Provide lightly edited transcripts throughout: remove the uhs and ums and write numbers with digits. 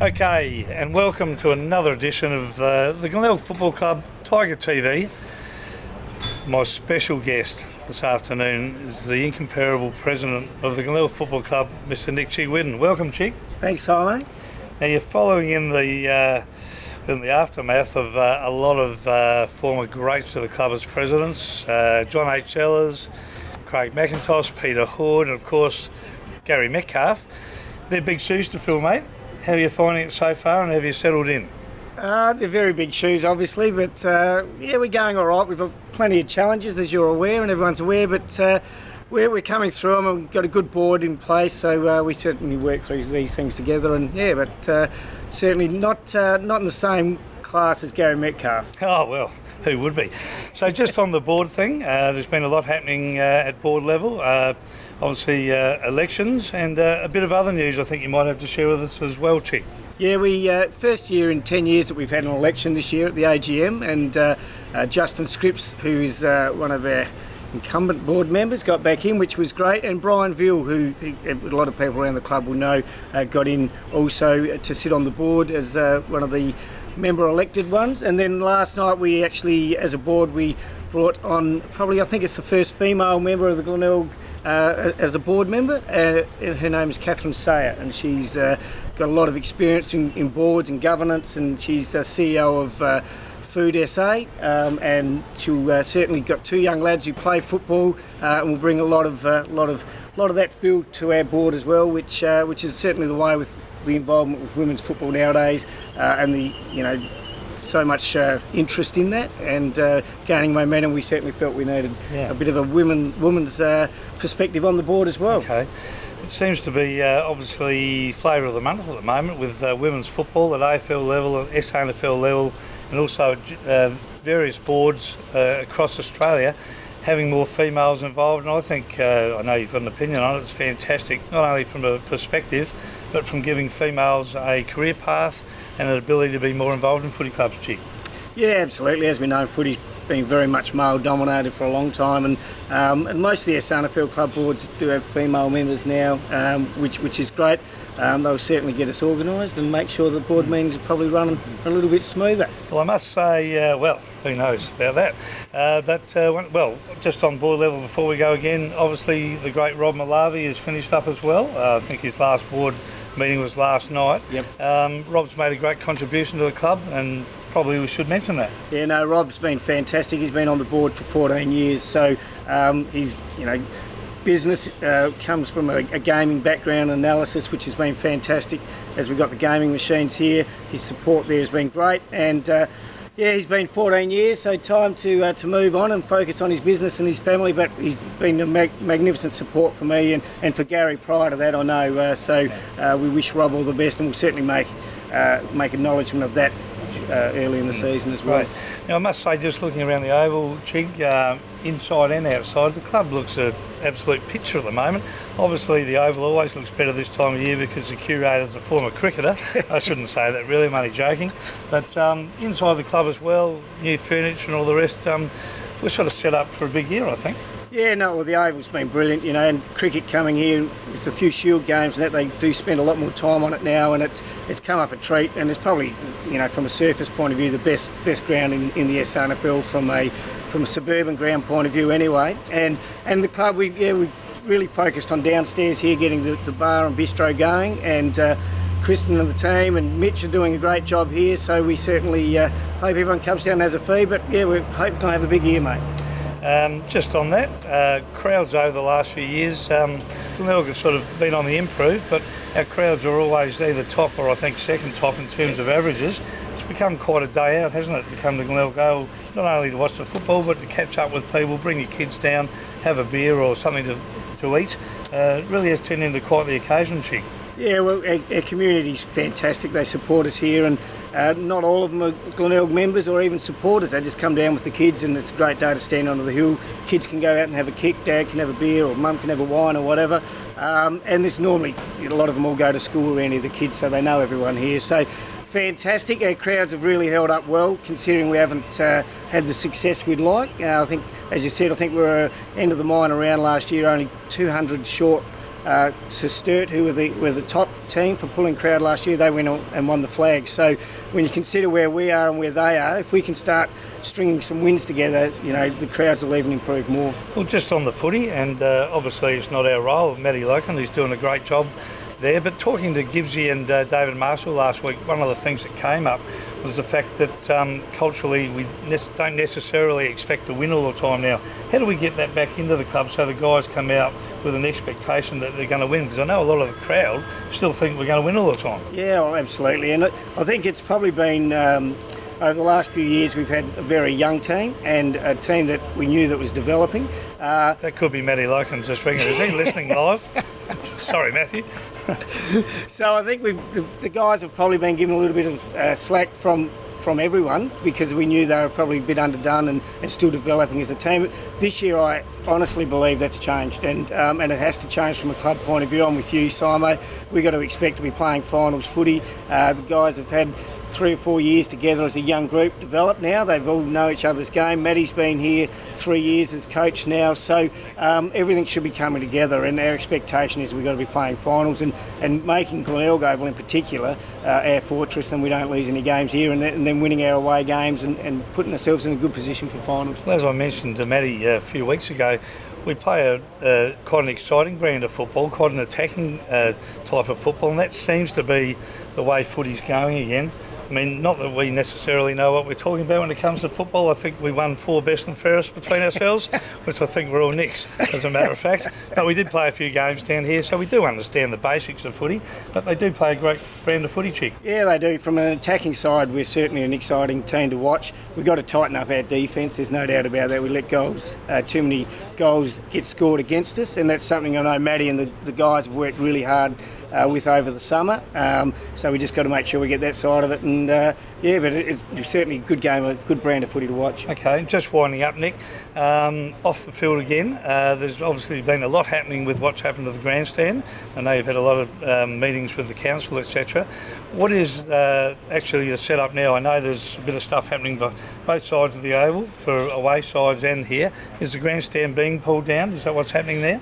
Okay, and welcome to another edition of the Glenelg Football Club Tiger TV. My special guest this afternoon is the incomparable president of the Glenelg Football Club, Mr. Chigwidden. Welcome, Chig. Thanks, Simon. Now you're following in the aftermath of a lot of former greats of the club as presidents, John H. Ellers, Craig McIntosh, Peter Hood, and of course Gary Metcalf. They're big shoes to fill, mate. How are you finding it so far, and have you settled in? They're very big shoes, obviously, but we're going all right. We've got plenty of challenges, as you're aware, and everyone's aware, but we're coming through them, and we've got a good board in place, so we certainly work through these things together, and certainly not in the same class as Gary Metcalf. Oh, well, who would be? So just on the board thing, there's been a lot happening at board level. Obviously elections and a bit of other news I think you might have to share with us as well, Chick. Yeah, we first year in 10 years that we've had an election this year at the AGM, and Justin Scripps, who is one of our incumbent board members, got back in, which was great, and Brian Veal, who a lot of people around the club will know, got in also to sit on the board as one of the member elected ones. And then last night we actually, as a board, we brought on probably, I think it's the first female member of the Glenelg as a board member. Her name is Catherine Sayer, and she's got a lot of experience in boards and governance, and she's CEO of Food SA, and she'll certainly got two young lads who play football, and will bring a lot of that feel to our board as well, which is certainly the way with the involvement with women's football nowadays, and the so much interest in that and gaining momentum. We certainly felt we needed a bit of a women's perspective on the board as well. Okay. It seems to be obviously flavour of the month at the moment with women's football at AFL level and SANFL level, and also various boards across Australia having more females involved. And I think, I know you've got an opinion on it, it's fantastic, not only from a perspective, but from giving females a career path and an ability to be more involved in footy clubs, Chick. Yeah, absolutely. As we know, footy's been very much male dominated for a long time, and most of the SANFL club boards do have female members now, which is great. They'll certainly get us organised and make sure the board meetings are probably running a little bit smoother. Well, I must say, who knows about that? Well, just on board level before we go again, obviously the great Rob Malavi has finished up as well. I think his last board meeting was last night. Yep. Rob's made a great contribution to the club, and probably we should mention that. Yeah, no, Rob's been fantastic. He's been on the board for 14 years, so he's, business comes from a gaming background analysis, which has been fantastic as we've got the gaming machines here. His support there has been great, and he's been 14 years, so time to move on and focus on his business and his family, but he's been a magnificent support for me and for Gary prior to that, I know, we wish Rob all the best, and we'll certainly make acknowledgement of that early in the season as well. Right. Now I must say, just looking around the oval, Chig, inside and outside, the club looks an absolute picture at the moment. Obviously the oval always looks better this time of year because the curator's a former cricketer. I shouldn't say that really, I'm only joking. But inside the club as well, new furniture and all the rest, we're sort of set up for a big year, I think. Yeah, no, well, the oval's been brilliant, and cricket coming here with a few Shield games and that, they do spend a lot more time on it now, and it's come up a treat, and it's probably, from a surface point of view, the best ground in the SANFL from a suburban ground point of view anyway. And the club, we've really focused on downstairs here, getting the bar and bistro going, and Kristen and the team and Mitch are doing a great job here, so we certainly hope everyone comes down and has a fee, but we're hoping to have a big year, mate. Just on that, crowds over the last few years, Glenelg have sort of been on the improve, but our crowds are always either top or I think second top in terms of averages. It's become quite a day out, hasn't it? Become the Glenelg goal, not only to watch the football, but to catch up with people, bring your kids down, have a beer or something to eat. It really has turned into quite the occasion, Chick. Yeah, well, our community's fantastic. They support us here, and not all of them are Glenelg members or even supporters. They just come down with the kids, and it's a great day to stand under the hill. Kids can go out and have a kick, Dad can have a beer, or Mum can have a wine or whatever. And there's normally, a lot of them all go to school around here, the kids, so they know everyone here. So fantastic. Our crowds have really held up well, considering we haven't had the success we'd like. I think, as you said, I think we were end of the mine around last year, only 200 short to Sturt, who were the top team for pulling crowd last year. They went on and won the flag. So when you consider where we are and where they are, if we can start stringing some wins together, the crowds will even improve more. Well, just on the footy, and obviously it's not our role, Matty Loken, who's doing a great job there, but talking to Gibbsy and David Marshall last week, one of the things that came up was the fact that culturally we don't necessarily expect to win all the time now. How do we get that back into the club so the guys come out with an expectation that they're going to win? Because I know a lot of the crowd still think we're going to win all the time. Yeah, well, absolutely. And I think it's probably been, over the last few years, we've had a very young team and a team that we knew that was developing. That could be Matty Loken just ringing. Is he listening live? Sorry, Matthew. So I think the guys have probably been given a little bit of slack from everyone because we knew they were probably a bit underdone and still developing as a team. This year I honestly believe that's changed and it has to change from a club point of view. I'm with you, Simo. We've got to expect to be playing finals footy. The guys have had 3 or 4 years together as a young group developed now. They've all know each other's game. Matty's been here 3 years as coach now, so everything should be coming together, and our expectation is we've got to be playing finals and making Glenelg in particular our fortress, and we don't lose any games here, and then winning our away games and putting ourselves in a good position for finals. Well, as I mentioned to Matty a few weeks ago, we play quite an exciting brand of football, quite an attacking type of football, and that seems to be the way footy's going again. I mean, not that we necessarily know what we're talking about when it comes to football. I think we won 4 best and fairest between ourselves, which I think we're all nicks, as a matter of fact. But we did play a few games down here, so we do understand the basics of footy. But they do play a great brand of footy, Chig. Yeah, they do. From an attacking side, we're certainly an exciting team to watch. We've got to tighten up our defence, there's no doubt about that. We let too many goals get scored against us, and that's something I know Matty and the guys have worked really hard with over the summer. So we just got to make sure we get that side of it. And but it's certainly a good game, a good brand of footy to watch. Okay, just winding up, Nick. Off the field again, there's obviously been a lot happening with what's happened to the grandstand. I know you've had a lot of meetings with the council, etc. What is actually the setup now? I know there's a bit of stuff happening by both sides of the oval for away sides and here. Is the grandstand being pulled down? Is that what's happening there?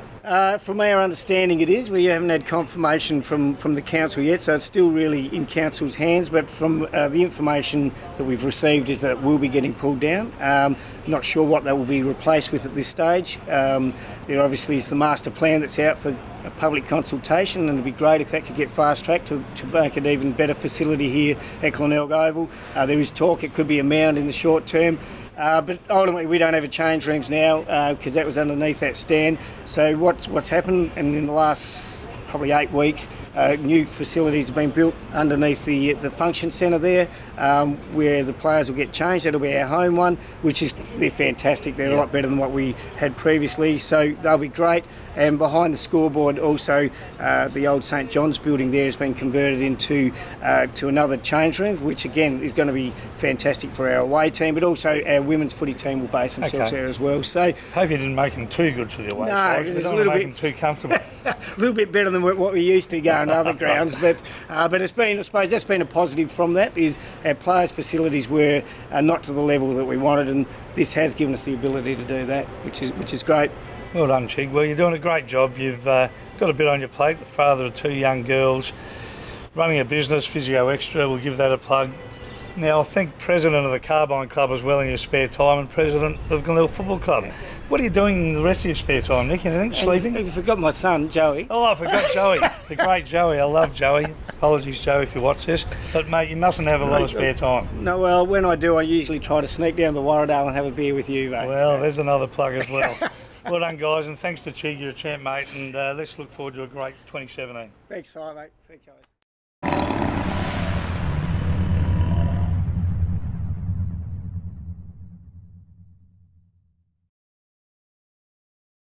From our understanding it is. We haven't had confirmation from the council yet, so it's still really in council's hands, but from the information that we've received is that it will be getting pulled down. Not sure what that will be replaced with at this stage. There obviously is the master plan that's out for a public consultation, and it'd be great if that could get fast-tracked to make an even better facility here at Glenelg Oval. There is talk it could be a mound in the short term, but ultimately we don't have a change rooms now because that was underneath that stand. So what's happened, and in the last probably 8 weeks, new facilities have been built underneath the function centre there, where the players will get changed. That'll be our home one, they're fantastic. They're a lot better than what we had previously, so they'll be great. And behind the scoreboard also, the old St John's building there has been converted into to another change room, which again is going to be fantastic for our away team, but also our women's footy team will base themselves there as well. So hope you didn't make them too good for the away side. No, it's a little bit too comfortable. A little bit better than what we used to going to other grounds, but it's been, I suppose that's been a positive from that, is our players' facilities were not to the level that we wanted, and this has given us the ability to do that, which is great. Well done, Chig. Well, you're doing a great job. You've got a bit on your plate, the father of 2 young girls, running a business, Physio Extra, we'll give that a plug. Now, I think president of the Carbine Club as well in your spare time, and president of Glenelg Football Club. What are you doing in the rest of your spare time, Nick? Anything? Sleeping? You forgot my son, Joey. Oh, I forgot Joey. The great Joey. I love Joey. Apologies, Joey, if you watch this. But, mate, you mustn't have a lot of spare time. No, well, when I do, I usually try to sneak down to Warradale and have a beer with you, mate. Well, there's another plug as well. Well done, guys, and thanks to Chig, you're a champ, mate, and let's look forward to a great 2017. Thanks, mate. Thanks, guys.